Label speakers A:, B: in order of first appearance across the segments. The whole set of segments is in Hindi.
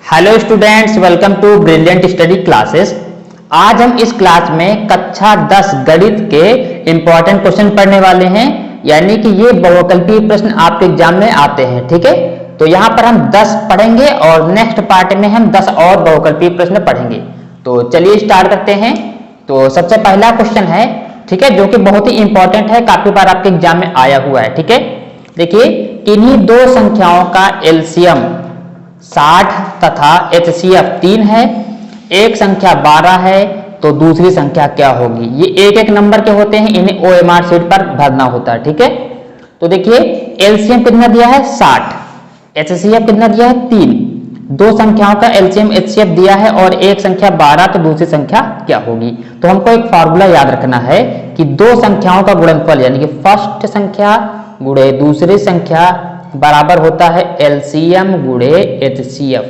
A: Hello students, welcome to brilliant study classes. आज हम इस क्लास में कक्षा 10 गणित के इंपॉर्टेंट क्वेश्चन पढ़ने वाले हैं, यानी कि ये बहुविकल्पीय प्रश्न आपके एग्जाम में आते हैं। ठीक है, तो यहाँ पर हम 10 पढ़ेंगे और नेक्स्ट पार्ट में हम 10 और बहुविकल्पीय प्रश्न पढ़ेंगे। तो चलिए स्टार्ट करते हैं। तो सबसे पहला क्वेश्चन है, ठीक है, जो कि बहुत ही इंपॉर्टेंट है, काफी बार आपके एग्जाम में आया हुआ है। ठीक है, देखिए, किन्हीं दो संख्याओं का एलसीएम 60 तथा एचसीएफ 3 है, एक संख्या 12 है, तो दूसरी संख्या क्या होगी। ये एक एक नंबर के होते हैं, इन्हें ओएमआर शीट पर भरना होता है। ठीक है, तो देखिए एलसीएम कितना दिया है 60, एचसीएफ कितना दिया है 3, दो संख्याओं का एलसीएम एचसीएफ दिया है और एक संख्या 12, तो दूसरी संख्या क्या होगी। तो हमको एक फॉर्मूला याद रखना है कि दो संख्याओं का गुणनफल यानी कि फर्स्ट संख्या गुणे दूसरी संख्या बराबर होता है एलसीएम गुणे एचसीएफ,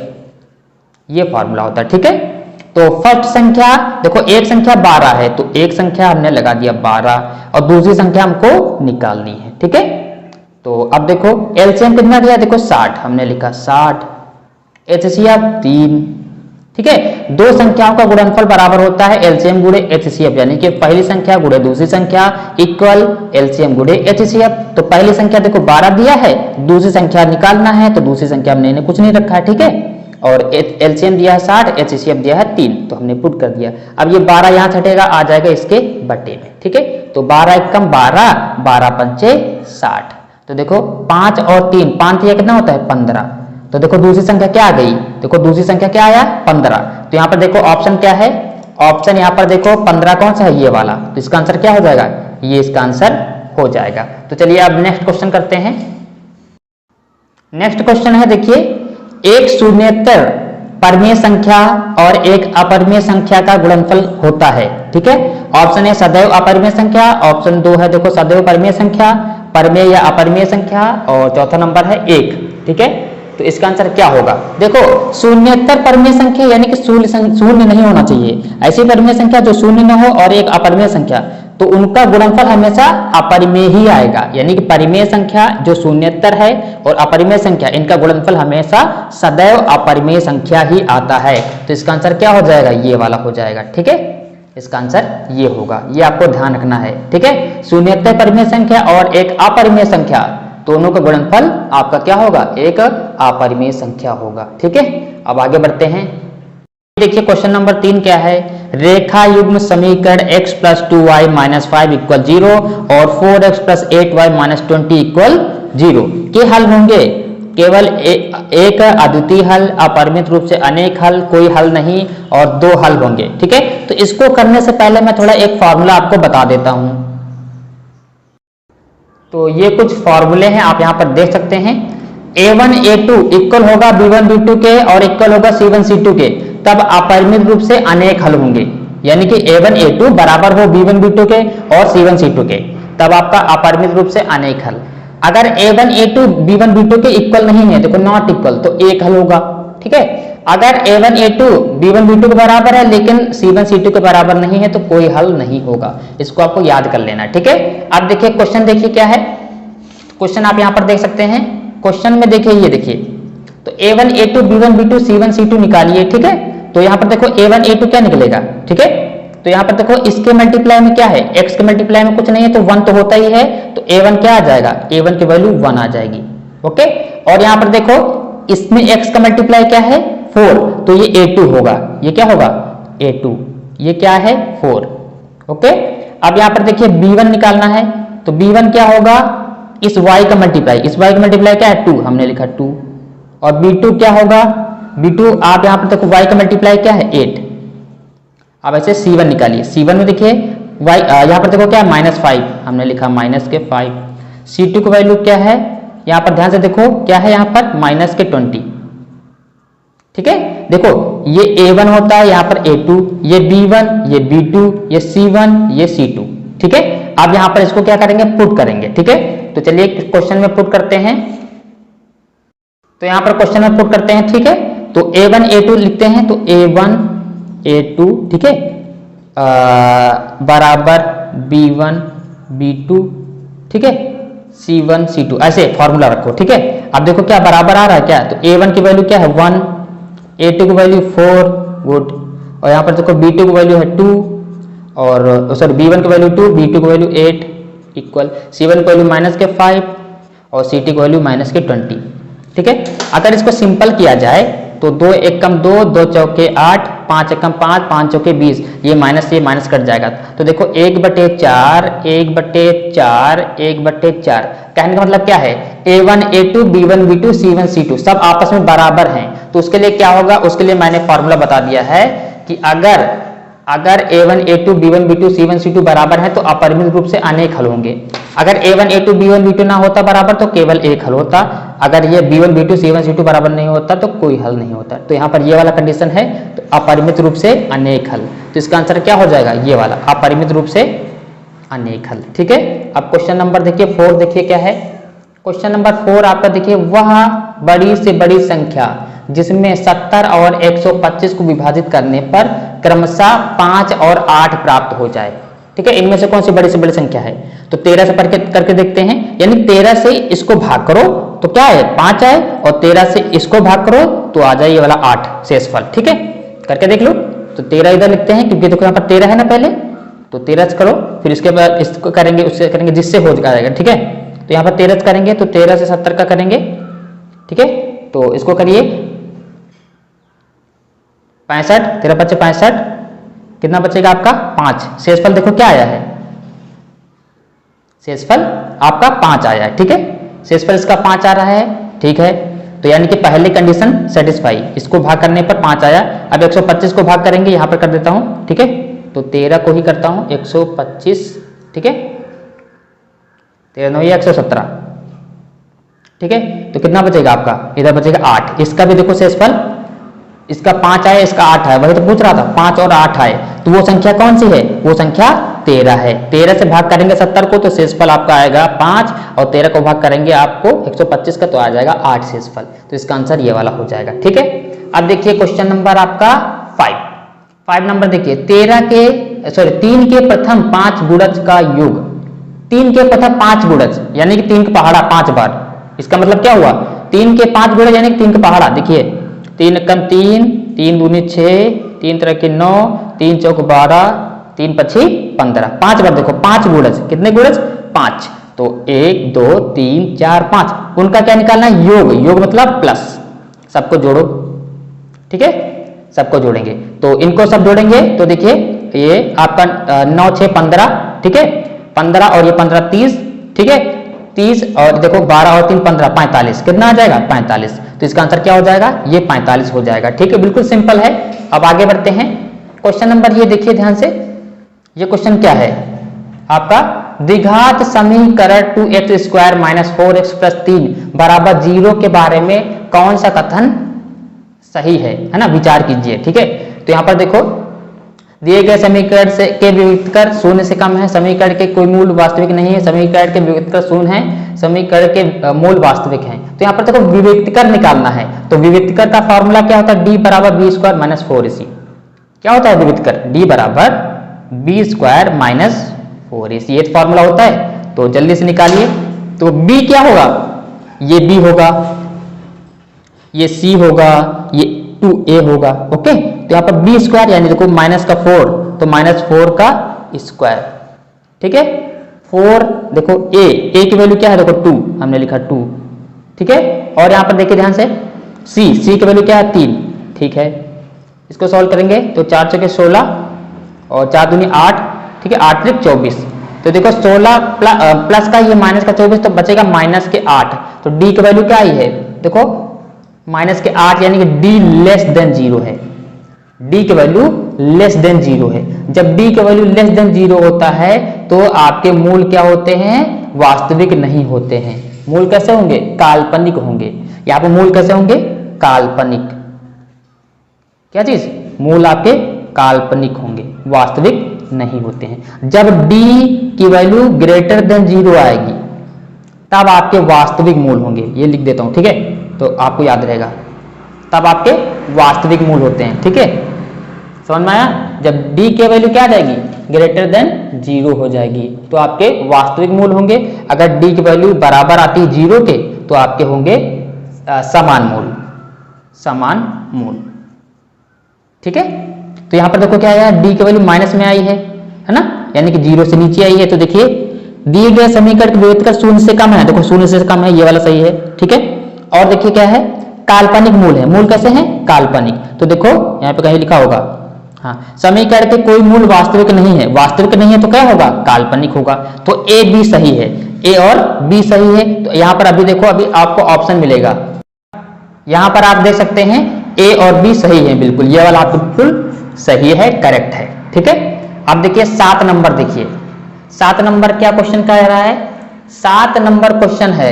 A: ये फॉर्मूला होता है। ठीक है, तो फर्स्ट संख्या देखो, एक संख्या 12 है, तो एक संख्या हमने लगा दिया 12 और दूसरी संख्या हमको निकालनी है। ठीक है, तो अब देखो एलसीएम कितना दिया, देखो 60, हमने लिखा 60, एचसीएफ 3। ठीक है, दो संख्याओं का गुणनफल बराबर होता है एलसीएम गुणे एचसीएफ, यानी कि पहली संख्या गुणे दूसरी संख्या इक्वल एलसीएम गुणे एचसीएफ। तो पहली संख्या देखो 12 दिया है, दूसरी संख्या निकालना है, तो दूसरी संख्या हमने कुछ नहीं रखा है। ठीक है, और एलसीएम दिया है 60, एचसीएफ दिया है 3, तो हमने पुट कर दिया। अब ये 12 यहाँ छटेगा, आ जाएगा इसके बट्टे में। ठीक है, तो 12 एकम 12, 12 पंचे 60। तो देखो 5 और 3, 5 कितना होता है 15। तो देखो दूसरी संख्या क्या आ गई, देखो दूसरी संख्या क्या आया 15। तो यहाँ पर देखो ऑप्शन क्या है, ऑप्शन यहाँ पर देखो 15 कौन सा है, ये वाला। तो इसका आंसर क्या हो जाएगा, ये इसका आंसर हो जाएगा। तो चलिए अब नेक्स्ट क्वेश्चन करते हैं। नेक्स्ट क्वेश्चन है, देखिए, एक शून्येतर परमेय संख्या और एक अपरिमेय संख्या का गुणनफल होता है। ठीक है, ऑप्शन है सदैव अपरिमेय संख्या, ऑप्शन 2 है देखो सदैव परमेय संख्या, परमेय या अपरिमेय संख्या, और चौथा नंबर है 1। ठीक है, तो इसका आंसर क्या होगा। देखो शून्येतर परमेय संख्या यानी कि शून्य नहीं होना चाहिए, ऐसी परमेय संख्या जो शून्य न हो, और एक अपरिमेय संख्या, तो उनका गुणनफल हमेशा अपरिमेय ही आएगा। यानी कि परिमेय संख्या जो शून्येतर है और अपरिमेय संख्या, इनका गुणनफल हमेशा सदैव अपरिमेय संख्या ही आता है। तो इसका आंसर क्या हो जाएगा, ये वाला हो जाएगा। ठीक है, इसका आंसर ये होगा, ये आपको ध्यान रखना है। ठीक है, शून्येतर परिमेय संख्या और एक अपरिमेय संख्या, दोनों का गुणनफल आपका क्या होगा, एक अपरिमेय संख्या होगा। ठीक है, अब आगे बढ़ते हैं। देखिए क्वेश्चन नंबर 3 क्या है, रेखा युग्म समीकरण x + 2y - 5 = 0 और 4x + 8y - 20 = 0 के हल होंगे। केवल एक अद्वितीय हल, अपरिमित रूप से अनेक हल, कोई हल नहीं, और दो हल होंगे। ठीक है, तो इसको करने से पहले मैं थोड़ा एक फॉर्मूला आपको बता देता हूं। तो ये कुछ फॉर्मूले हैं, आप यहां पर देख सकते हैं। a1 a2 इक्वल होगा b1 b2 के और इक्वल होगा c1 c2 के, तब अपरिमित रूप से अनेक हल होंगे। यानी कि a1 a2 बराबर हो b1 b2 के और c1 c2 के, तब आपका अपरिमित रूप से अनेक हल। अगर a1 a2 b1 b2 के इक्वल नहीं है, देखो नॉट इक्वल, तो एक हल होगा। ठीक है, अगर a1 a2 b1 b2 के बराबर है लेकिन c1 c2 के बराबर नहीं है, तो कोई हल नहीं होगा। इसको आपको याद कर लेना। ठीक है, अब देखिए क्वेश्चन, देखिए क्या है क्वेश्चन, आप यहां पर देख सकते हैं। क्वेश्चन में देखिए, ये देखिए, तो a1 a2 b1 b2 c1 c2 निकालिए। ठीक है, तो यहां पर देखो a1 a2 क्या निकलेगा। ठीक है, तो यहां पर देखो इसके मल्टीप्लाई में क्या है, x के मल्टीप्लाई में कुछ नहीं है, तो 1 तो होता ही है, तो a1 क्या आ जाएगा, a1 की वैल्यू 1 आ जाएगी। ओके, और यहां पर देखो इसमें x का मल्टीप्लाई क्या है 4, तो ये a2 होगा। ये क्या होगा a2, ये क्या है 4। ओके, अब यहां पर देखिए b1 निकालना है, तो b1 क्या होगा, इस y का मल्टीप्लाई, इस y का मल्टीप्लाई क्या है 2, हमने लिखा 2, और b2 क्या होगा, b2 आप यहां पर देखो y का मल्टीप्लाई क्या है 8। अब ऐसे c1 निकालिए, c1 में देखिए y यहां पर देखो क्या है -5, हमने लिखा -5। c2 की वैल्यू क्या है, यहां पर ध्यान से देखो क्या है, यहां पर -20। ठीक है, देखो ये a1 होता है, यहां पर a2, ये b1, ये b2, ये c1, ये c2। ठीक है, अब यहां पर इसको क्या करेंगे, पुट करेंगे। ठीक है, तो चलिए क्वेश्चन में पुट करते हैं। तो यहां पर क्वेश्चन में पुट करते हैं। ठीक है, तो a1 a2 लिखते हैं, तो a1 a2, ठीक है, बराबर b1 b2, ठीक है, c1 c2, ऐसे फॉर्मूला रखो। ठीक है, अब देखो क्या बराबर आ रहा है क्या, तो a1 की वैल्यू क्या है 1, A2 की वैल्यू 4, गुड। और यहाँ पर देखो B2 की वैल्यू है 2 और सॉरी B1 की वैल्यू 2, B2 की वैल्यू 8 इक्वल C1 की वैल्यू -5 और CT की वैल्यू -20। ठीक है, अगर इसको सिंपल किया जाए तो 2 एकम 2, 2 चौके 8, 5 एकम 5, 5 चौके 20, ये माइनस कट जाएगा। तो देखो 1/4, 1/4, 1/4, कहने का मतलब क्या है, A1 A2 B1 B2 C1 C2 सब आपस में बराबर हैं। तो उसके लिए क्या होगा, उसके लिए मैंने फॉर्मूला बता दिया है कि अगर A1 A2 B1 B2 C1 C2 बराबर है तो अपरिमित रूप से अनेक हल होंगे। अगर A1 A2 B1 B2 ना होता बराबर तो केवल एक हल होता। अगर ये B1 B2 C1 C2 बराबर नहीं होता तो कोई हल नहीं होता। तो यहाँ पर ये वाला कंडीशन है, तो अपरिमित रूप से अनेक हल। तो इसका आंसर क्या हो जाएगा, ये वाला अपरिमित रूप से अनेक हल। ठीक है, अब क्वेश्चन नंबर देखिए 4, देखिए क्या है। क्वेश्चन नंबर 4 आपका देखिए, वह बड़ी से बड़ी संख्या जिसमें 70 और 125 को विभाजित करने पर क्रमशः 5 और 8 प्राप्त हो जाए। ठीक है, इनमें से कौन सी बड़ी से बड़ी संख्या है, तो 13 से करके देखते हैं। यानी 13 से इसको भाग करो तो क्या है 5 आए, और 13 से इसको भाग करो तो आ जाए ये वाला 8 शेषफल। ठीक है, करके देख लो। तो 13 इधर लिखते हैं क्योंकि देखो यहाँ पर 13 है ना पहले, तो 13 करो, फिर इसके बाद इसको करेंगे, उससे करेंगे जिससे हो जाएगा। ठीक है, तो यहाँ पर 13 करेंगे तो 13 से 70 का करेंगे। ठीक है, तो इसको करिए 65, 13 बचे 65, कितना बचेगा आपका 5। शेषफल देखो क्या आया है, शेषफल आपका 5 आया है। ठीक है, शेषफल इसका 5 आ रहा है। ठीक है, तो यानी कि पहली कंडीशन सेटिस्फाई, इसको भाग करने पर 5 आया। अब 125 को भाग करेंगे, यहां पर कर देता हूं। ठीक है, तो 13 को ही करता हूं 125। ठीक है, 13 9 117। ठीक है, तो कितना बचेगा आपका, इधर बचेगा 8। इसका भी देखो शेषफल, इसका 5 आया, इसका 8 आया, वही तो पूछ रहा था, 5 और 8 आए। तो वो संख्या कौन सी है, वो संख्या 13 है। 13 से भाग करेंगे 70 को तो शेषफल आपका आएगा 5, और 13 को भाग करेंगे आपको 125 का तो आ जाएगा 8 शेषफल। तो इसका आंसर ये वाला हो जाएगा। ठीक है, अब देखिए क्वेश्चन नंबर आपका 5 नंबर देखिए, 3 के प्रथम 5 गुणज का योग। 3 के प्रथम 5 गुणज यानी कि 3 का पहाड़ा 5 बार। इसका मतलब क्या हुआ, 3 के 5 गुणज यानी कि 3 का पहाड़ा। देखिए 3 एकम 3, 3 दूनी 6, 3 तरह के 9, 3 चौक 12, 3 पछी 15, 5 बार। देखो 5 गुणज, कितने गुणज 5, तो 1 2 3 4 5, उनका क्या निकालना है, योग। योग मतलब प्लस, सबको जोड़ो। ठीक है, सबको जोड़ेंगे, तो इनको सब जोड़ेंगे तो देखिए ये आपका 9 6 15। ठीक है, 15 और ये 15 30। ठीक है, 30 और देखो 12 और 3 15 45, कितना आ जाएगा 45। तो इसका आंसर क्या हो जाएगा, ये 45 हो जाएगा। ठीक है, बिल्कुल सिंपल है। अब आगे बढ़ते हैं, क्वेश्चन नंबर ये देखिए ध्यान से, ये क्वेश्चन क्या है आपका, द्विघात समीकरण 2x² - 4x + 3 = 0 के बारे में कौन सा कथन सही है ना, विचार कीजिए। ठीक है, तो यहाँ पर देखो दिए गए समीकरण से के विविक्तकर 0 से कम है, समीकरण के कोई मूल वास्तविक नहीं है, समीकरण के विविक्तकर 0 है, समीकरण के मूल वास्तविक हैं। तो यहाँ पर देखो विविक्तकर निकालना है, तो विविक्तकर का फॉर्मूला क्या होता है, d = b² - 4ac। क्या होता है विविक्तकर, d = b² - 4ac, ये फॉर्मूला होता है। तो जल्दी से निकालिए, तो b क्या होगा, ये b होगा, ये c होगा, ये 2a होगा। ओके, तो यहाँ पर b² यानी देखो माइनस का 4, तो -4 का स्क्वायर। ठीक है, 4 देखो a की वैल्यू क्या है, देखो 2, हमने लिखा 2। ठीक है, और यहाँ पर देखिए ध्यान से c की वैल्यू क्या है 3। ठीक है, इसको सॉल्व करेंगे तो 4 चौके 16 और 4 दूनी 8। ठीक है, 8 त्रिक 24। तो देखो 16 प्लस का ये माइनस का 24, तो बचेगा -8। तो d की वैल्यू क्या आई है, देखो -8 यानी कि d <0 है, d की वैल्यू <0 है। जब d की वैल्यू <0 होता है तो आपके मूल क्या होते हैं, वास्तविक नहीं होते हैं। मूल कैसे होंगे, काल्पनिक होंगे। यहाँ पे मूल कैसे होंगे, काल्पनिक। क्या चीज, मूल आपके काल्पनिक होंगे, वास्तविक नहीं होते हैं। जब d की वैल्यू <0 आएगी तब आपके वास्तविक मूल होंगे, ये लिख देता हूं। ठीक है, तो आपको याद रहेगा, तब आपके वास्तविक मूल होते हैं। ठीक है, समझ में आया। जब d की वैल्यू क्या आ जाएगी, <0 हो जाएगी तो आपके वास्तविक मूल होंगे। अगर d की वैल्यू बराबर आती है 0 के तो आपके होंगे समान मूल, समान मूल। ठीक है। तो यहाँ पर देखो क्या आया, डी की वैल्यू माइनस में आई है ना, यानी कि 0 से नीचे आई है। तो देखिए दिए गए समीकरण की विभेद शून्य से कम है, देखो शून्य से कम है, ये वाला सही है, ठीक है। और देखिए क्या है, काल्पनिक मूल है। मूल कैसे हैं, काल्पनिक। तो देखो यहाँ पे कहीं लिखा होगा, हाँ, समीकरण के कोई मूल वास्तविक नहीं है। वास्तविक नहीं है तो क्या होगा, काल्पनिक होगा। तो ए बी सही है, ए और बी सही है। तो यहाँ पर अभी देखो, अभी आपको ऑप्शन मिलेगा, यहाँ पर आप देख सकते हैं ए और बी सही है, बिल्कुल ये वाला आप बिल्कुल सही है, करेक्ट है, ठीक है। अब देखिए 7 नंबर, देखिए 7 नंबर क्या क्वेश्चन कह रहा है। 7 नंबर क्वेश्चन है,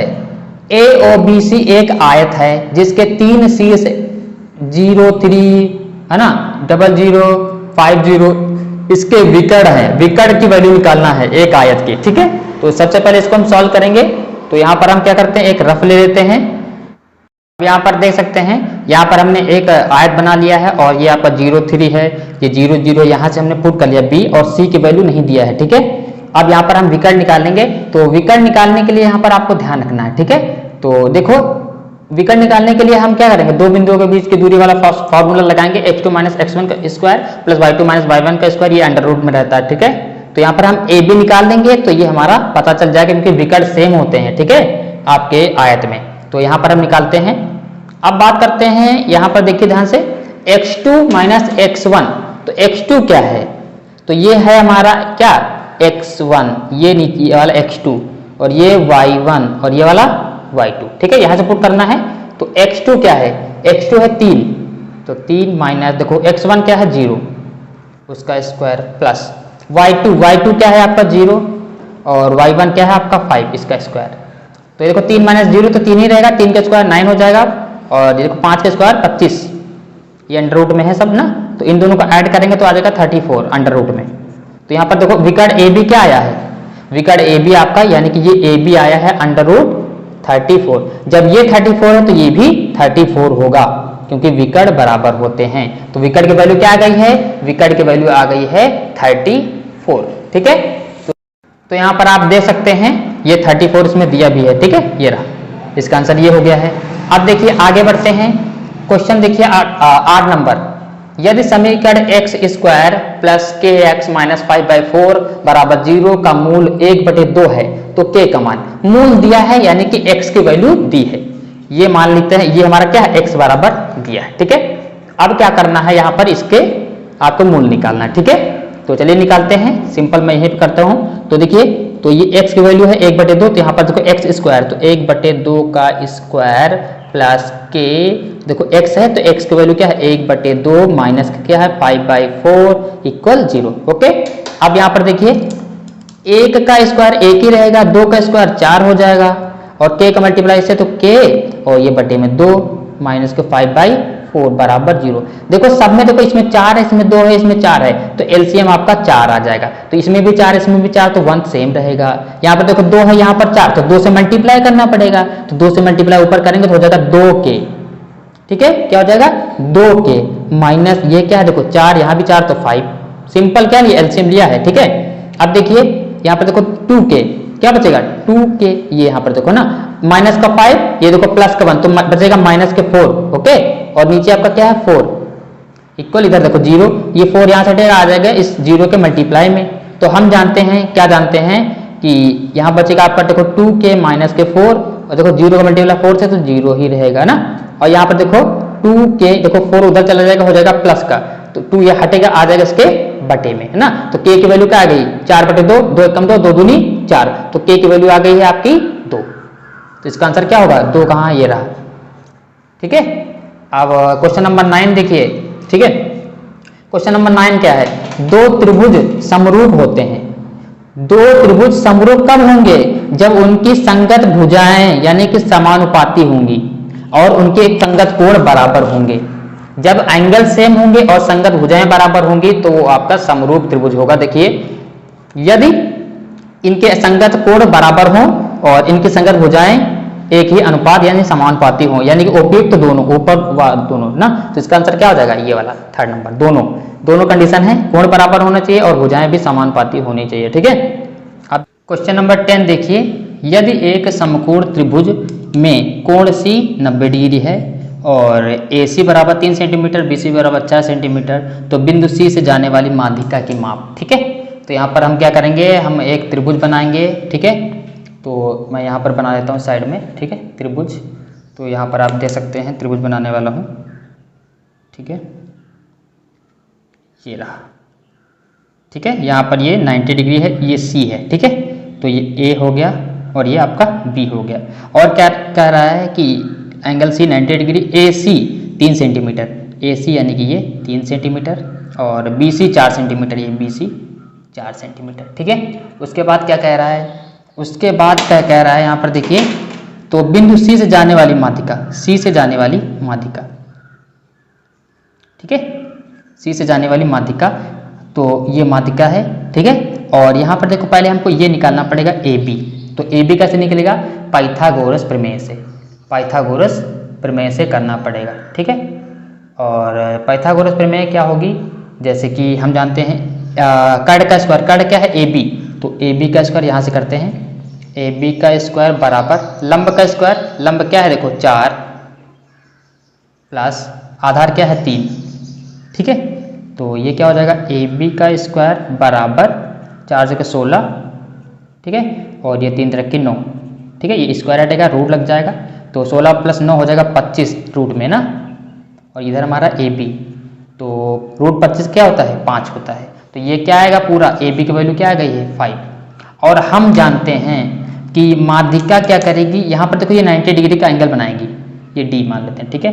A: ए और बी सी एक आयत है जिसके 3 शीर्ष 0 3 है ना, 0 0 5 0 इसके विकर्ण है। विकर्ण की वैल्यू निकालना है एक आयत की, ठीक है। तो सबसे पहले इसको हम सॉल्व करेंगे। तो यहाँ पर हम क्या करते हैं, एक रफ ले लेते हैं। यहाँ पर देख सकते हैं, यहाँ पर हमने एक आयत बना लिया है और ये यहाँ पर 0 3 है, ये 0 0 यहाँ से हमने पुट कर लिया, बी और सी की वैल्यू नहीं दिया है, ठीक है। अब यहाँ पर हम विकर्ण निकालेंगे। तो विकर्ण निकालने के लिए यहाँ पर आपको ध्यान रखना है, ठीक है। तो देखो विकर्ण निकालने के लिए हम क्या करेंगे, दो बिंदुओं के बीच की दूरी वाला फॉर्मूला लगाएंगे, x2 - x1 का स्क्वायर प्लस y2 - y1 का स्क्वायर, ये अंडर रूट में रहता है, ठीक है। तो यहाँ पर हम ए बी निकाल देंगे तो ये हमारा पता चल जाएगा, क्योंकि विकर्ण सेम होते हैं, ठीक है, आपके आयत में। तो यहाँ पर हम निकालते हैं। अब बात करते हैं, यहाँ पर देखिए ध्यान से, x2 - x1। तो x2 क्या है, तो ये है हमारा क्या, x1, ये नीचे वाला x2 और ये y1 और ये वाला y2, ठीक है। यहाँ से पुट करना है। तो x2 क्या है, x2 है 3, तो 3 माइनस देखो x1 क्या है 0 उसका स्क्वायर प्लस y2 क्या है आपका 0 और y1 क्या है आपका 5 इसका स्क्वायर। तो देखो 3 - 0 तो 3 ही रहेगा, 3 का स्क्वायर 9 हो जाएगा और देखो 5 का स्क्वायर 25, ये अंडर रूट में है सब ना। तो इन दोनों को ऐड करेंगे तो आ जाएगा 34 अंडर रूट में। तो यहाँ पर देखो विकर्ण ए बी क्या आया है, विकर्ण ए बी आपका, यानी कि ये ए बी आया है अंडर रूट 34। जब ये 34 है तो ये भी 34 होगा, क्योंकि विकर्ण बराबर होते हैं। तो विकर्ण की वैल्यू क्या आ गई है, विकर्ण की वैल्यू आ गई है 34, ठीक है। तो यहाँ पर आप देख सकते हैं ये 34 इसमें दिया भी है, ठीक है, ये रहा, इसका आंसर ये हो गया है। अब देखिए आगे बढ़ते हैं, क्वेश्चन देखिए 8 नंबर। यदि समीकरण x² प्लस kx - 5/4 बराबर 0 का मूल 1/2 है तो k का मान, मूल दिया है यानी कि x की वैल्यू दी है, ये मान लेते हैं, ये हमारा क्या है x बराबर दिया है, ठीक है। अब क्या करना है, यहाँ पर इसके आपको मूल निकालना है, ठीक है। तो चलिए निकालते हैं, सिंपल मैं यही करता हूँ। तो देखिए, तो ये x की वैल्यू है 1/2, तो यहाँ पर देखो x², तो 1/2 का स्क्वायर प्लस k, देखो x है तो x की वैल्यू क्या है 1/2 माइनस क्या है 5/4 इक्वल 0, ओके। अब यहाँ पर देखिए 1 का स्क्वायर 1 ही रहेगा, 2 का स्क्वायर 4 हो जाएगा और k का मल्टीप्लाई से तो k और ये बटे में 2 माइनस के 5/4 बराबर 0। देखो सब में देखो, इसमें 4 है, इसमें 2 है, इसमें 4 है, तो एलसीएम आपका 4 आ जाएगा। तो इसमें भी 4 इसमें भी 4, तो 1 सेम रहेगा। यहाँ पर देखो 2 है, यहाँ पर 4, तो 2 से मल्टीप्लाई करना पड़ेगा, तो 2 से मल्टीप्लाई ऊपर करेंगे तो हो जाएगा 2k, ठीक है। क्या हो जाएगा 2k माइनस ये क्या है, देखो 4, यहाँ भी 4 तो 5, सिंपल क्या लिया, एलसीएम लिया है, ठीक है। अब देखिए यहाँ पर देखो 2k, क्या बचेगा 2k, ये यहाँ पर देखो ना माइनस का 5, ये देखो प्लस का 1, तो बचेगा माइनस के 4, ओके। और नीचे आपका क्या है 4 इक्वल, इधर देखो 0, ये 4 यहाँ से हटेगा, आ जाएगा इस 0 के मल्टीप्लाई में। तो हम जानते हैं, क्या जानते हैं कि यहाँ बचेगा आपका देखो 2k माइनस के 4, और देखो 0 का मल्टीप्लाई 4 से तो 0 ही रहेगा ना। और यहाँ पर देखो 2k, देखो 4 उधर चला जाएगा, हो जाएगा प्लस का, तो 2 ये हटेगा, आ जाएगा इसके बटे में, है ना। तो k की वैल्यू क्या आ गई 4/2, 2 एकम 2, 2 दूनी 4, तो k की वैल्यू आ गई है आपकी 2। तो इसका आंसर क्या होगा 2, कहाँ ये रहा, ठीक है। अब क्वेश्चन नंबर 9 देखिए, ठीक है। क्वेश्चन नंबर 9 क्या है, दो त्रिभुज समरूप होते हैं। दो त्रिभुज समरूप कब होंगे, जब उनकी संगत भुजाएं यानी कि समानुपाती होंगी और उनके संगत कोण बराबर होंगे। जब एंगल सेम होंगे और संगत भुजाएं बराबर होंगी तो वो आपका समरूप त्रिभुज होगा। देखिए यदि इनके संगत कोण बराबर हो और इनकी संगत भुजाएं एक ही अनुपात यानी समानुपाती हो, यानी कि उपयुक्त दोनों, ऊपर दोनों ना, तो इसका आंसर क्या हो जाएगा ये वाला 3rd नंबर। दोनों कंडीशन है, कोण बराबर होना चाहिए और भुजाएं भी समानुपाती होनी चाहिए, ठीक है। अब क्वेश्चन नंबर 10 देखिए, यदि एक समकोण त्रिभुज में कोण C 90 डिग्री है और AC बराबर 3 सेंटीमीटर, BC बराबर 4 सेंटीमीटर। तो बिंदु C से जाने वाली माध्यिका की माप, ठीक है। तो यहाँ पर हम क्या करेंगे, हम एक त्रिभुज बनाएंगे, ठीक है। तो मैं यहाँ पर बना देता हूँ साइड में, ठीक है, त्रिभुज। तो यहाँ पर आप देख सकते हैं त्रिभुज बनाने वाला हूँ, ठीक है, ये रहा, ठीक है। यहाँ पर ये 90 डिग्री है, ये C है, ठीक है। तो ये A हो गया और ये आपका B हो गया। और क्या कह रहा है कि angle C 90 degree, AC 3 centimetre, AC यानी कि ये 3 सेंटीमीटर और BC 4 सेंटीमीटर, ये BC 4 सेंटीमीटर, ठीक है। उसके बाद क्या कह रहा है, उसके बाद क्या कह रहा है यहाँ पर देखिए, तो बिंदु C से जाने वाली माध्यिका, C से जाने वाली माध्यिका, ठीक है, C से जाने वाली माध्यिका। तो ये माध्यिका है, ठीक है। और यहाँ पर देखो पहले हमको ये निकालना पड़ेगा AB। तो AB कैसे निकलेगा, पाइथागोरस प्रमेय से, पाइथागोरस प्रमेय से करना पड़ेगा, ठीक है। और पाइथागोरस प्रमेय क्या होगी, जैसे कि हम जानते हैं कर्ण का स्क्वायर, कर्ण क्या है AB, तो AB का स्क्वायर यहाँ से करते हैं, AB का स्क्वायर बराबर लंब का स्क्वायर, लंब क्या है देखो 4 प्लस आधार क्या है 3, ठीक है। तो ये क्या हो जाएगा, AB का स्क्वायर बराबर 4 से 16, ठीक है, और ये 3 तरह की 9, ठीक है। ये स्क्वायर हटेगा, रूट लग जाएगा, तो 16 + 9 हो जाएगा 25 रूट में ना। और इधर हमारा AB, तो रूट 25 क्या होता है, 5 होता है। तो ये क्या आएगा पूरा, AB की वैल्यू क्या आ गई है 5। और हम जानते हैं कि माध्यिका क्या करेगी, यहाँ पर देखो ये 90 डिग्री का एंगल बनाएगी, ये D मान लेते हैं, ठीक है।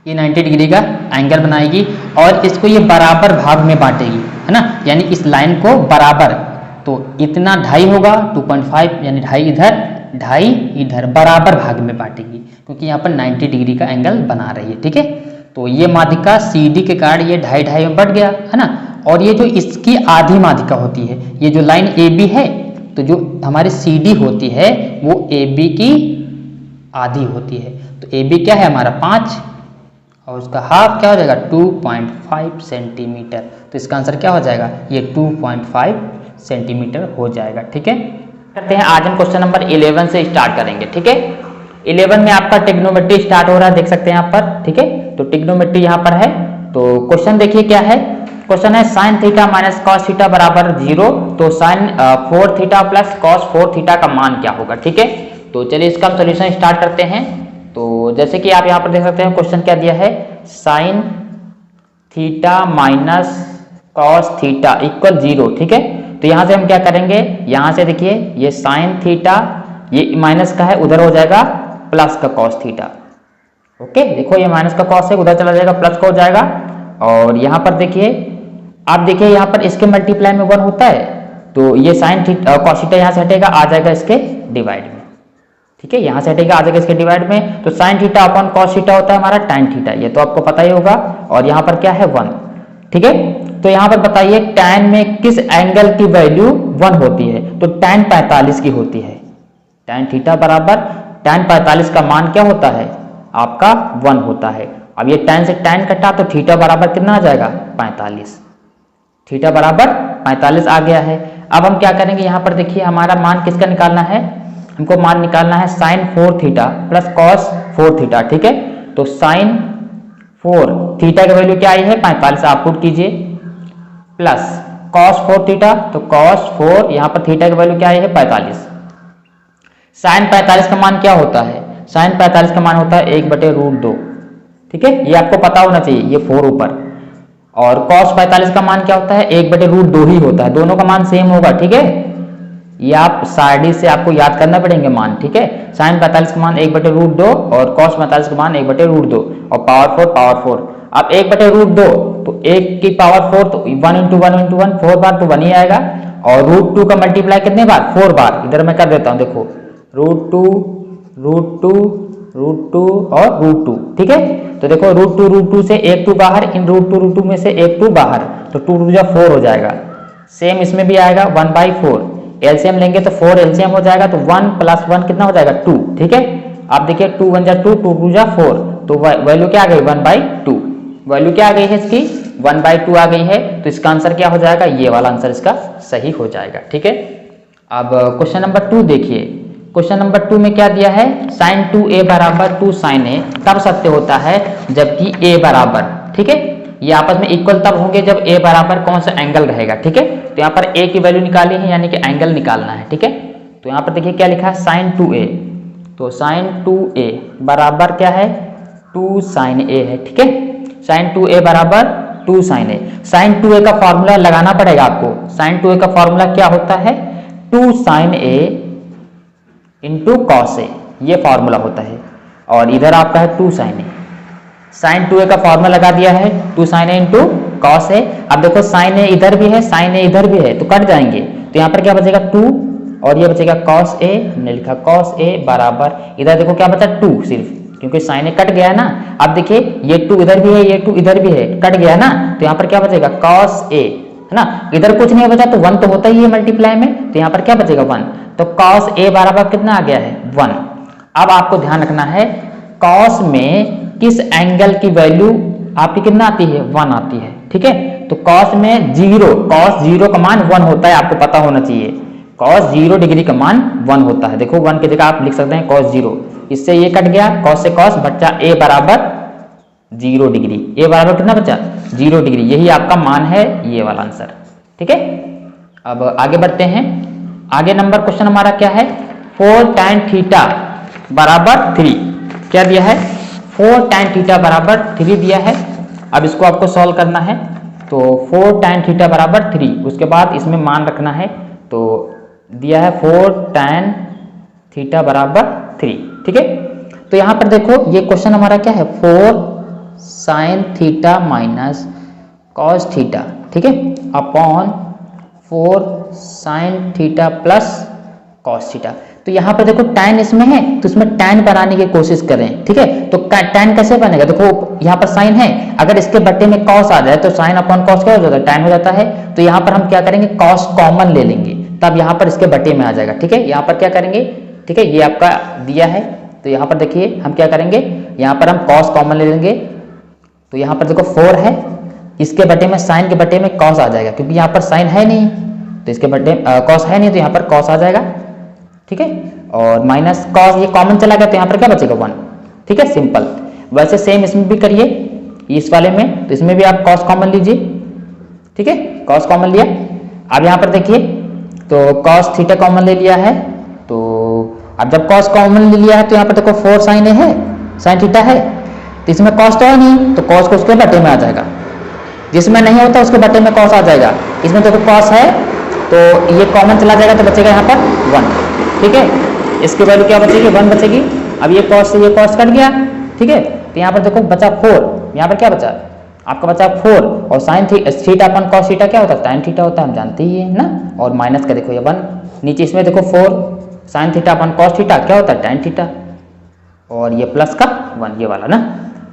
A: ये 90 डिग्री का एंगल बनाएगी और इसको ये बराबर भाग में बांटेगी, है ना, यानी इस लाइन को बराबर, तो इतना 2.5 होगा, 2.5 यानी 2.5 इधर 2.5 इधर, बराबर भाग में बांटेगी, क्योंकि यहाँ पर 90 डिग्री का एंगल बना रही है, ठीक है। तो ये माध्यिका CD के कारण ये 2.5 में बढ़ गया, है ना। और ये जो इसकी आधी माध्यिका होती है, ये जो लाइन AB है, तो जो हमारी CD होती है वो AB की आधी होती है। तो AB क्या है हमारा 5 और उसका हाफ क्या हो जाएगा 2.5 सेंटीमीटर। तो इसका आंसर क्या हो जाएगा, ये 2.5 सेंटीमीटर हो जाएगा, ठीक है। करते हैं आज हम क्वेश्चन नंबर 11 से स्टार्ट करेंगे, ठीक है। 11 में आपका ट्रिग्नोमेट्री स्टार्ट हो रहा है, देख सकते हैं यहाँ पर, ठीक है। तो ट्रिग्नोमेट्री यहाँ पर है। तो क्वेश्चन देखिए क्या है, क्वेश्चन है sin theta minus cos theta बराबर 0। तो sin 4 theta plus cos 4 theta का मान क्या होगा, ठीक है। तो चलिए इसका हम सोल्यूशन स्टार्ट करते हैं। तो जैसे कि आप यहाँ पर देख सकते हैं क्वेश्चन क्या दिया है, sin theta minus cos theta equal 0, ठीक है। तो यहाँ से हम क्या करेंगे, यहाँ से देखिए ये sin थीटा, ये माइनस का है, उधर हो जाएगा प्लस का cos थीटा, ओके। देखो ये माइनस का cos है, उधर चला जाएगा प्लस का हो जाएगा। और यहाँ पर देखिए, आप देखिए यहाँ पर इसके मल्टीप्लाई में 1 होता है, तो ये sin थीटा cos थीटा यहाँ से हटेगा, आ जाएगा इसके डिवाइड में, ठीक है। यहाँ से हटेगा, आ जाएगा इसके डिवाइड में। तो sin theta upon cos theta होता है हमारा tan थीटा, ये तो आपको पता ही होगा। और यहाँ पर क्या है 1, ठीक है। तो यहाँ पर बताइए tan में किस एंगल की वैल्यू 1 होती है, तो tan 45 की होती है। tan थीटा बराबर tan 45 का मान क्या होता है आपका 1 होता है। अब ये tan से tan कटा तो थीटा बराबर कितना आ जाएगा 45, थीटा बराबर 45 आ गया है। अब हम क्या करेंगे, यहाँ पर देखिए हमारा मान किसका निकालना है, हमको मान निकालना है sin 4 theta plus cos 4 theta, ठीक है। तो sin 4 थीटा की वैल्यू क्या आई है 45, आप पुट कीजिए, प्लस cos 4 थीटा, तो cos 4 यहाँ पर थीटा की वैल्यू क्या आई है 45। sin 45 का मान क्या होता है, sin 45 का मान होता है 1/√2, ठीक है, ये आपको पता होना चाहिए, ये 4 ऊपर। और cos 45 का मान क्या होता है 1/√2 ही होता है, दोनों का मान सेम होगा, ठीक है। ये आप साइड से आपको याद करना पड़ेंगे मान, ठीक है। sin 45 का मान 1/√2 और cos 45 का मान 1/√2 और पावर 4। अब 1/√2 तो 1 की पावर 4, तो 1 × 1 × 1 4 बार तो 1 ही आएगा। और √2 का मल्टीप्लाई कितने बार 4 बार, इधर मैं कर देता हूँ, देखो √2 और √2, ठीक है। तो देखो √2 से 1 2 बाहर, इन √2 में से 1 2 बाहर, तो 2 2 जा 4 हो जाएगा। सेम इसमें भी आएगा 1/4, एलसीएम लेंगे तो 4 एलसीएम हो जाएगा, तो 1 + 1 कितना हो जाएगा 2, ठीक है। आप देखिए 2 1 जा 2, 2 2 जा 4, तो वैल्यू क्या आ गई 1/2, वैल्यू क्या आ गई है इसकी 1/2 आ गई है। तो इसका आंसर क्या हो जाएगा, ये वाला आंसर इसका सही हो जाएगा, ठीक है। अब क्वेश्चन नंबर 2 देखिए, क्वेश्चन नंबर 2 में क्या दिया है, साइन 2a बराबर 2 साइन a तब सत्य होता है जबकि a बराबर, ठीक है, ये आपस में इक्वल तब होंगे जब a बराबर कौन सा एंगल रहेगा, ठीक है। तो यहाँ पर a की वैल्यू निकाली है यानी कि एंगल निकालना है, ठीक है। तो यहाँ पर देखिए क्या लिखा है, साइन 2a, तो साइन 2a बराबर क्या है, 2 साइन a है, ठीक है। साइन 2a बराबर 2 साइन a, साइन 2a का फॉर्मूला लगाना पड़ेगा आपको। साइन 2a का फॉर्मूला क्या होता है, 2 sign a into cos A, ये फॉर्मूला होता है। और इधर आपका है 2 साइन ए, साइन 2a का फॉर्मूला लगा दिया है 2 sign A into cos A. अब देखो साइन ए इधर भी है, साइन ए इधर भी है, तो कट जाएंगे, तो यहाँ पर क्या बचेगा 2 और ये बचेगा कॉस ए, हमने लिखा कॉस ए बराबर, इधर देखो क्या बचा 2 सिर्फ, क्योंकि साइन ए कट गया है ना। अब देखिए ये 2 इधर भी है, ये 2 इधर भी है, कट गया ना, तो यहाँ पर क्या बचेगा कॉस ए, है ना। इधर कुछ नहीं बचा तो 1 तो होता ही है मल्टीप्लाई में, तो यहाँ पर क्या बचेगा 1, तो कॉस ए बराबर कितना आ गया है 1। अब आपको ध्यान रखना है कॉस में किस एंगल की वैल्यू आपकी कितना आती है, 1 आती है, ठीक है। तो कॉस में 0, कॉस 0 का मान 1 होता है, आपको पता होना चाहिए। कॉस 0 डिग्री का मान 1 होता है, देखो 1 की जगह आप लिख सकते हैं कॉस 0, इससे ये कट गया, कॉस से कॉस बच्चा a बराबर 0 डिग्री, a बराबर कितना बचा 0 डिग्री, यही आपका मान है, ये वाला आंसर, ठीक है। अब आगे बढ़ते हैं, आगे नंबर क्वेश्चन हमारा क्या है, 4 tan थीटा बराबर 3, क्या दिया है 4 tan थीटा बराबर 3 दिया है। अब इसको आपको सॉल्व करना है, तो 4 tan थीटा बराबर 3, उसके बाद इसमें मान रखना है, तो दिया है 4 tan थीटा बराबर 3, ठीक है। तो यहाँ पर देखो ये क्वेश्चन हमारा क्या है, 4 sine theta minus cos theta, ठीक है, upon 4 sine theta plus cos theta. तो यहाँ पर देखो tan इसमें है, तो इसमें tan बनाने की कोशिश करें, ठीक है। तो tan कैसे बनेगा, देखो यहाँ पर साइन है, अगर इसके बट्टे में कॉस आ जाए तो साइन अपॉन कॉस क्या हो जाता है, tan हो जाता है। तो यहाँ पर हम क्या करेंगे, कॉस कॉमन ले लेंगे, तब यहाँ पर इसके बट्टे में आ जाएगा, ठीक है। यहाँ पर क्या करेंगे, ठीक है, ये आपका दिया है, तो यहाँ पर देखिए हम क्या करेंगे, यहाँ पर हम कॉस कॉमन ले लेंगे, तो यहाँ पर देखो 4 है, इसके बटे में साइन के बटे में कॉस आ जाएगा, क्योंकि यहाँ पर साइन है नहीं, तो इसके बटे कॉस है नहीं, तो यहाँ पर कॉस आ जाएगा, ठीक है। और माइनस कॉस ये कॉमन चला गया, तो यहाँ पर क्या बचेगा 1, ठीक है, सिंपल। वैसे सेम इसमें भी करिए, इस वाले में, तो इसमें भी आप कॉस कॉमन लीजिए, ठीक है, कॉस कॉमन लिया। अब यहाँ पर देखिए, तो कॉस थीटा कॉमन ले लिया है, तो अब जब कॉस कॉमन ले लिया है तो यहाँ पर देखो 4 साइन ए है, साइन थीटा है, तो इसमें कॉस तो है नहीं, तो कॉस को उसके बटे में आ जाएगा, जिसमें नहीं होता उसके बटे में कॉस आ जाएगा। इसमें देखो कॉस है, तो ये कॉमन चला जाएगा, तो बचेगा यहाँ पर 1, ठीक है। इसकी वैल्यू क्या बचेगी, 1 बचेगी। अब ये कॉस से ये कॉस कट गया, ठीक है, तो यहाँ पर देखो बचा 4, यहाँ पर क्या बचा आपका बचा 4, और साइन थीटा अपन कॉस थीटा क्या होता है, tan थीटा होता है, हम जानते ही है ना। और माइनस का देखो ये 1, नीचे इसमें देखो 4 साइन थीटा अपन कॉस थीटा क्या होता है, tan थीटा, और ये प्लस का 1 ये वाला ना।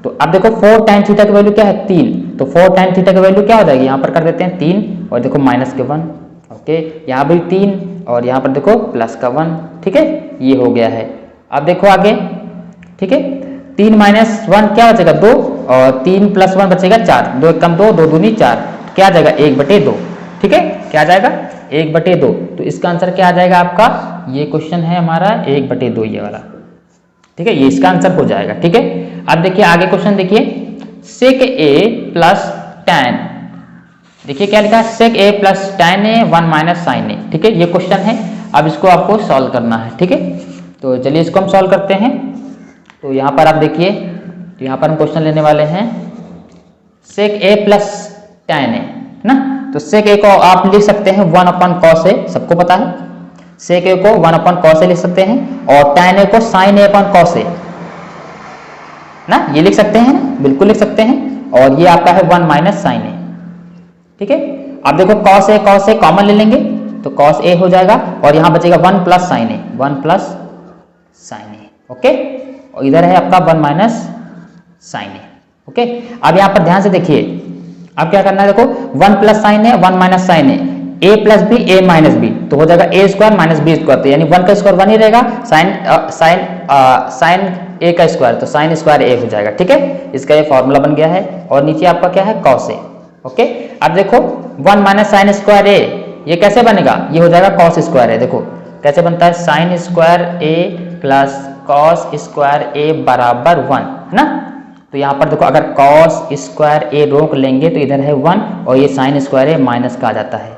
A: तो अब देखो 4 tan थीटा की वैल्यू क्या है 3, तो 4 tan थीटा की वैल्यू क्या हो जाएगी, यहाँ पर कर देते हैं 3, और देखो माइनस के 1, ओके, यहाँ भी 3, और यहाँ पर देखो प्लस का 1, ठीक है, ये हो गया है। अब देखो आगे, ठीक है, 3 माइनस 1 क्या बचेगा 2, और 3 प्लस 1 बचेगा 4, 2 1 कम 2, 2 दूनी 4, क्या आ जाएगा 1/2, ठीक है, क्या आ जाएगा 1/2। तो इसका आंसर क्या आ जाएगा आपका, ये क्वेश्चन है हमारा 1/2 ये वाला, ठीक है, ये इसका आंसर हो जाएगा, ठीक है। अब देखिए आगे क्वेश्चन देखिए, sec a प्लस tan, देखिए क्या लिखा है, sec a plus tan a 1 minus sin a, ठीक है, ये क्वेश्चन है। अब इसको आपको सॉल्व करना है, ठीक है, तो चलिए इसको हम सॉल्व करते हैं। तो यहाँ पर आप देखिए, तो यहाँ पर हम क्वेश्चन लेने वाले हैं sec a plus tan a, है ना। तो sec a को आप लिख सकते हैं 1/cos a, सबको पता है, sec a को 1/cos a लिख सकते हैं, और tan a को sin a/cos a ना, ये लिख सकते हैं, बिल्कुल लिख सकते हैं। और ये आपका है 1 माइनस sin a, ठीक है। अब देखो cos a कॉमन ले लेंगे, तो cos a हो जाएगा, और यहाँ बचेगा 1 plus sin a, 1 plus sin a, okay, और इधर है आपका 1 माइनस sin a, ओके। अब यहाँ पर ध्यान से देखिए, अब क्या करना है, देखो 1 plus sin a 1 minus sin a plus b a minus b, तो हो जाएगा a square minus b square, तो यानी 1 का स्क्वायर 1 ही रहेगा, साइन a का स्क्वायर, तो साइन स्क्वायर a हो जाएगा, ठीक है। इसका ये फॉर्मूला बन गया है, और नीचे आपका क्या है cos a, ओके। अब देखो 1 माइनस साइन स्क्वायर a, ये कैसे बनेगा, ये हो जाएगा cos स्क्वायर a, देखो कैसे बनता है, साइन स्क्वायर ए प्लस कॉस स्क्वायर ए बराबर 1, है ना। तो यहाँ पर देखो अगर कॉस स्क्वायर ए रोक लेंगे तो इधर है 1 और ये साइन स्क्वायर ए माइनस का आ जाता है,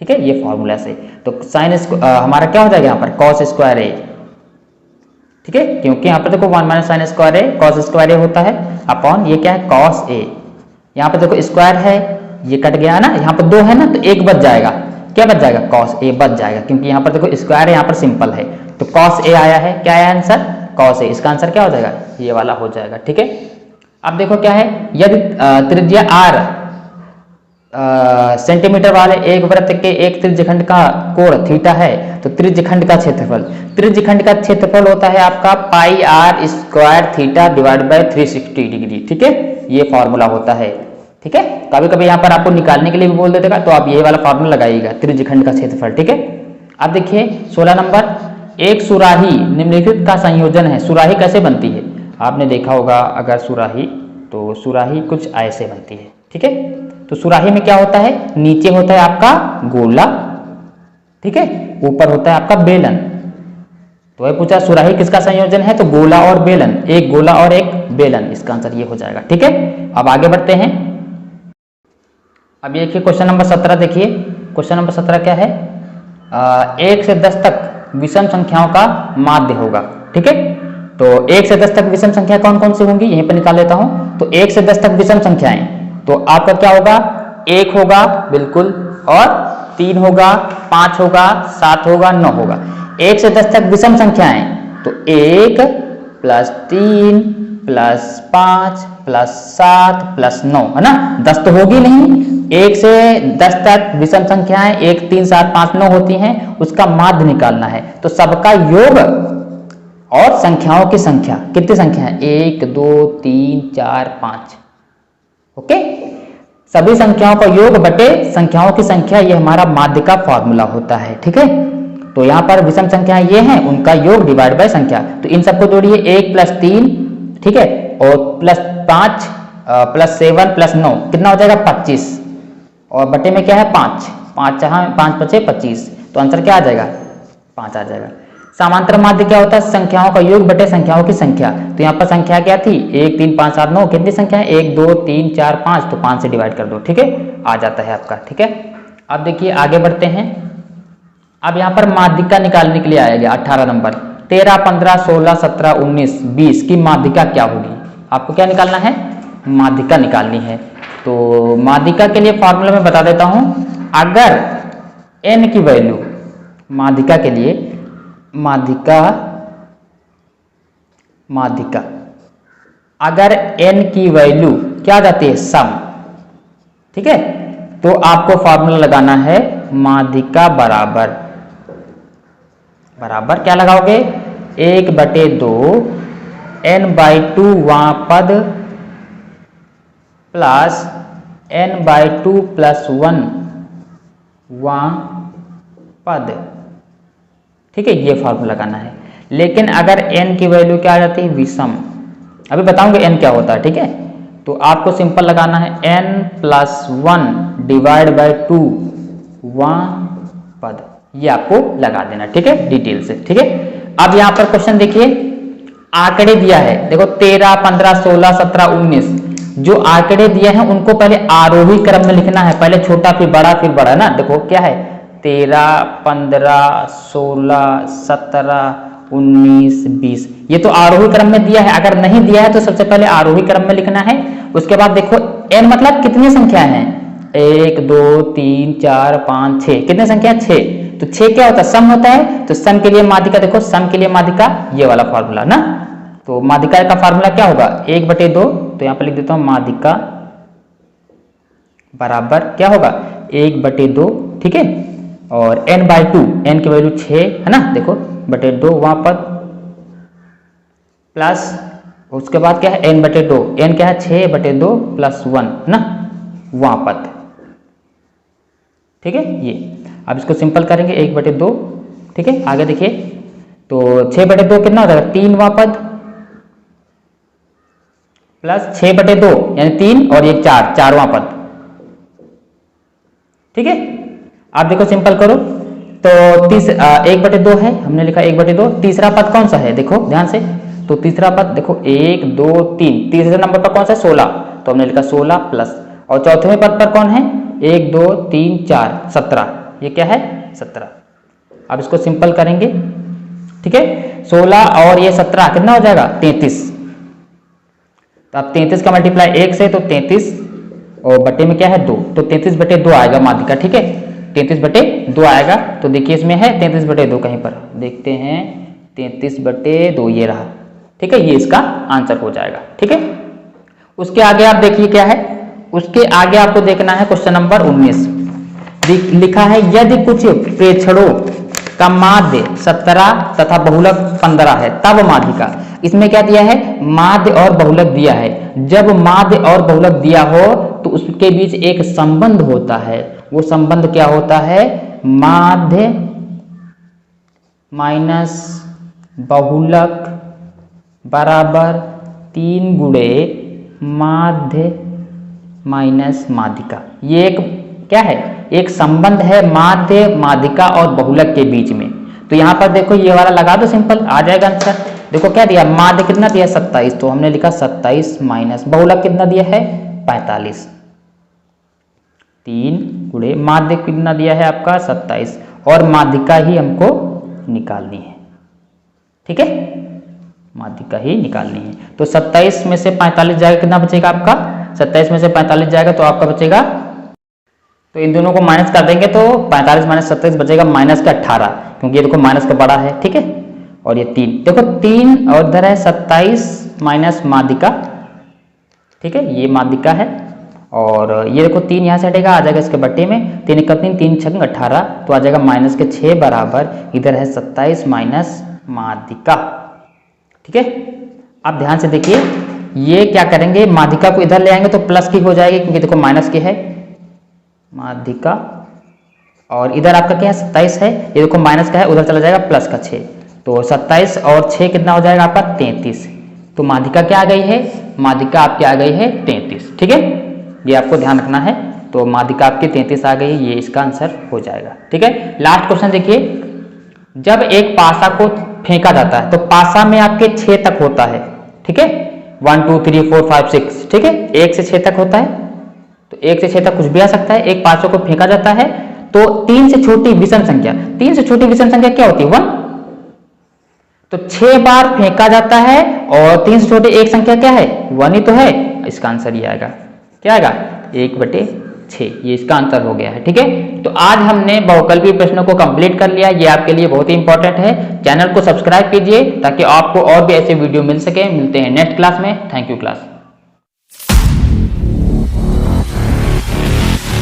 A: ठीक है, ये फॉर्मूला से। तो साइन हमारा क्या हो जाएगा यहाँ पर कॉस स्क्वायर ए, ठीक है, क्योंकि यहाँ पर देखो 1 माइनस साइन स्क्वायर ए कॉस स्क्वायर ए होता है अपॉन ये क्या है कॉस ए। यहाँ पर देखो स्क्वायर है, ये कट गया ना, यहाँ पर 2 है ना तो 1 बच जाएगा, क्या बच जाएगा, कॉस ए बच जाएगा, क्योंकि यहाँ पर देखो स्क्वायर है, यहाँ पर सिंपल है, तो कॉस ए आया है, क्या आया आंसर, कॉस ए। इसका आंसर क्या हो जाएगा, ये वाला हो जाएगा, ठीक है। अब देखो क्या है, यदि त्रिज्या r सेंटीमीटर वाले एक वृत्त के एक त्रिज्यखंड का कोण थीटा है तो त्रिज्यखंड का क्षेत्रफल होता है आपका pi r square theta divide by 360 degree, ठीक है, ये फॉर्मूला होता है, ठीक है। कभी कभी यहाँ पर आपको निकालने के लिए भी बोल देगा तो आप ये वाला फॉर्मूला लगाइएगा, त्रिज्यखंड का क्षेत्रफल, ठीक है। अब देखिए 16 नंबर, एक सुराही निम्नलिखित का संयोजन है। सुराही कैसे बनती है, आपने देखा होगा अगर सुराही, तो सुराही कुछ ऐसे बनती है, ठीक है। तो सुराही में क्या होता है, नीचे होता है आपका गोला, ठीक है, ऊपर होता है आपका बेलन। तो वह पूछा सुराही किसका संयोजन है, तो गोला और बेलन, एक गोला और एक बेलन, इसका आंसर ये हो जाएगा, ठीक है। अब आगे बढ़ते हैं। अब ये देखिए क्वेश्चन नंबर 17 देखिए, क्वेश्चन नंबर 17 क्या है, 1 से 10 तक विषम संख्याओं का माध्य होगा, ठीक है। तो 1 से 10 तक विषम संख्या कौन कौन सी होंगी, यहीं पर निकाल लेता हूं। तो 1 से 10 तक विषम संख्याएं, तो आपका क्या होगा, 1 होगा बिल्कुल, और 3 होगा, 5 होगा, 7 होगा, 9 होगा। 1 से 10 तक विषम संख्याएं, तो 1 प्लस 3 प्लस 5 प्लस 7 प्लस 9, है ना, 10 तो होगी नहीं। 1 से 10 तक विषम संख्याएं 1 3 7 5 9 होती हैं, उसका माध्य निकालना है। तो सबका योग और संख्याओं की संख्या, कितनी संख्या है, 1 2 3 4 5, ओके। सभी संख्याओं का योग बटे संख्याओं की संख्या, ये हमारा माध्य का फॉर्मूला होता है, ठीक है। तो यहाँ पर विषम संख्याएं ये हैं, उनका योग डिवाइड बाय संख्या, तो इन सबको जोड़िए, 1 प्लस 3, ठीक है, और प्लस 5 प्लस 7 प्लस 9 कितना हो जाएगा 25, और बटे में क्या है 5, 5 5 बचे 25, तो आंसर क्या आ जाएगा 5 आ जाएगा। समांतर माध्य क्या होता है, संख्याओं का योग बटे संख्याओं की संख्या। तो यहाँ पर संख्या क्या थी, 1 3 5 7 9, कितनी संख्या है, 1 2 3 4 5, तो 5 से डिवाइड कर दो, ठीक है, आ जाता है आपका, ठीक है। अब देखिए आगे बढ़ते हैं। अब यहाँ पर माध्यिका निकालने के लिए आएगा 18 नंबर, 13 15 16 17 19 20 की माध्यिका क्या होगी, आपको क्या निकालना है, माध्यिका निकालनी है। तो माध्यिका के लिए फॉर्मूला मैं बता देता हूं, अगर n की वैल्यू, माध्यिका के लिए माध्यिका अगर n की वैल्यू क्या आ जाती है सम, ठीक है, तो आपको फॉर्मूला लगाना है माध्यिका बराबर क्या लगाओगे, 1/2 n/2 वहां पद प्लस n/2 + 1 वहां पद, ठीक है, ये फॉर्मूला लगाना है। लेकिन अगर n की वैल्यू क्या आ जाती है विषम, अभी बताऊंगा n क्या होता है, ठीक है। तो आपको सिंपल लगाना है n + 1 डिवाइड बाय 2 वहां पद, ये आपको लगा देना, ठीक है, डिटेल से, ठीक है। अब यहां पर क्वेश्चन देखिए, आंकड़े दिया है, देखो 13 15 16 17 19, जो आंकड़े दिए हैं उनको पहले आरोही क्रम में लिखना है, पहले छोटा फिर बड़ा ना। देखो क्या है, 13 15 16 17 19 20, ये तो आरोही क्रम में दिया है। अगर नहीं दिया है तो सबसे पहले आरोही क्रम में लिखना है। उसके बाद देखो n मतलब कितनी संख्या है, 1 2 3 4 5 6, कितने संख्या 6, तो 6 क्या होता है, सम होता है। तो सम के लिए माध्यिका, देखो सम के लिए माध्यिका ये वाला फॉर्मूला ना। तो माध्यिका का फॉर्मूला क्या होगा, 1/2, तो यहाँ पर लिख देता हूँ माध्यिका बराबर क्या होगा 1/2, ठीक है, और n/2, n की वैल्यू 6 है ना, देखो बटे 2 वहां पर प्लस, उसके बाद क्या है n/2, n क्या है 6/2 + 1 है ना, वहां पद, ठीक है। ये अब इसको सिंपल करेंगे 1/2, ठीक है। आगे देखिए, तो 6/2 कितना हो जाएगा 3 वहां पद प्लस 6/2 यानी 3 और ये 4 वहां पद, ठीक है। आप देखो सिंपल करो, तो 1/2 है, हमने लिखा 1/2। तीसरा पद कौन सा है, देखो ध्यान से, तो तीसरा पद देखो 1 2 3, तीसरे नंबर पर कौन सा है 16, तो हमने लिखा 16 प्लस, और चौथे पद पर कौन है 1 2 3 4 17, ये क्या है 17। अब इसको सिंपल करेंगे, ठीक है, 16 और ये 17 कितना हो जाएगा 33। तो अब 33 का मल्टीप्लाई 1 से, तो 33 और बटे में क्या है 2, तो 33/2 आएगा माध्यिका, ठीक है, 33/2 आएगा। तो देखिए इसमें है 33/2 कहीं पर, देखते हैं 33/2 ये रहा, ठीक है, ये इसका आंसर हो जाएगा, ठीक है। उसके आगे आप देखिए क्या है, उसके आगे आपको देखना है क्वेश्चन नंबर 19, लिखा है यदि कुछ प्रेक्षणों का माध्य 17 तथा बहुलक 15 है तब माध्यिका। इसमें क्या दिया है, माध्य और बहुलक दिया है। जब माध्य और बहुलक दिया हो तो उसके बीच एक संबंध होता है, वो संबंध क्या होता है, माध्य माइनस बहुलक बराबर 3 गुणे माध्य माइनस माध्यिका। ये एक क्या है, एक संबंध है माध्य माध्यिका और बहुलक के बीच में। तो यहां पर देखो ये वाला लगा दो, सिंपल आ जाएगा आंसर। देखो क्या दिया, माध्य कितना दिया 27, तो हमने लिखा 27 माइनस बहुलक कितना दिया है 45, 3 गुणे माध्य कितना दिया है आपका 27, और माध्यिका ही हमको निकालनी है, ठीक है, माध्यिका ही निकालनी है। तो 27 में से 45 जाएगा, कितना बचेगा आपका, 27 में से 45 जाएगा तो आपका बचेगा, तो इन दोनों को माइनस कर देंगे तो 45 माइनस 27 बचेगा माइनस का 18, क्योंकि ये देखो माइनस का बड़ा है, ठीक है, और ये 3, देखो 3 और इधर है 27 माइनस माध्यिका, ठीक है, ये माध्यिका है, और ये देखो 3 यहाँ से हटेगा, आ जाएगा इसके बट्टे में, 3 × 3 3 × 6 18, तो आ जाएगा माइनस के 6 बराबर, इधर है 27 माइनस माध्यिका, ठीक है। अब ध्यान से देखिए, ये क्या करेंगे, माध्यिका को इधर ले आएंगे तो प्लस की हो जाएगी, क्योंकि देखो माइनस की है माध्यिका, और इधर आपका क्या है 27 है, ये देखो माइनस का है, उधर चला जाएगा प्लस का 6, तो 27 और 6 कितना हो जाएगा आपका 33। तो माध्यिका क्या आ गई है, माध्यिका आपकी आ गई है 33, ठीक है, ये आपको ध्यान रखना है। तो माध्यिका आपकी 33 आ गई, ये इसका आंसर हो जाएगा, ठीक है। लास्ट क्वेश्चन देखिए, जब एक पासा को फेंका जाता है तो पासा में आपके 6 तक होता है, ठीक है, 1 2 3 4 5 6, ठीक है, 1 से 6 तक होता है, तो 1 से 6 तक कुछ भी आ सकता है। एक पासों को फेंका जाता है तो 3 से छोटी विषम संख्या, 3 से छोटी विषम संख्या क्या होती है 1, तो 6 बार फेंका जाता है, और 3 से छोटी एक संख्या क्या है 1 ही तो है, इसका आंसर ये आएगा, क्या आएगा 1/6, ये इसका आंसर हो गया है, ठीक है। तो आज हमने बहुकल्पीय प्रश्नों को कंप्लीट कर लिया, ये आपके लिए बहुत ही इंपॉर्टेंट है। चैनल को सब्सक्राइब कीजिए ताकि आपको और भी ऐसे वीडियो मिल सके। मिलते हैं नेक्स्ट क्लास में, थैंक यू क्लास।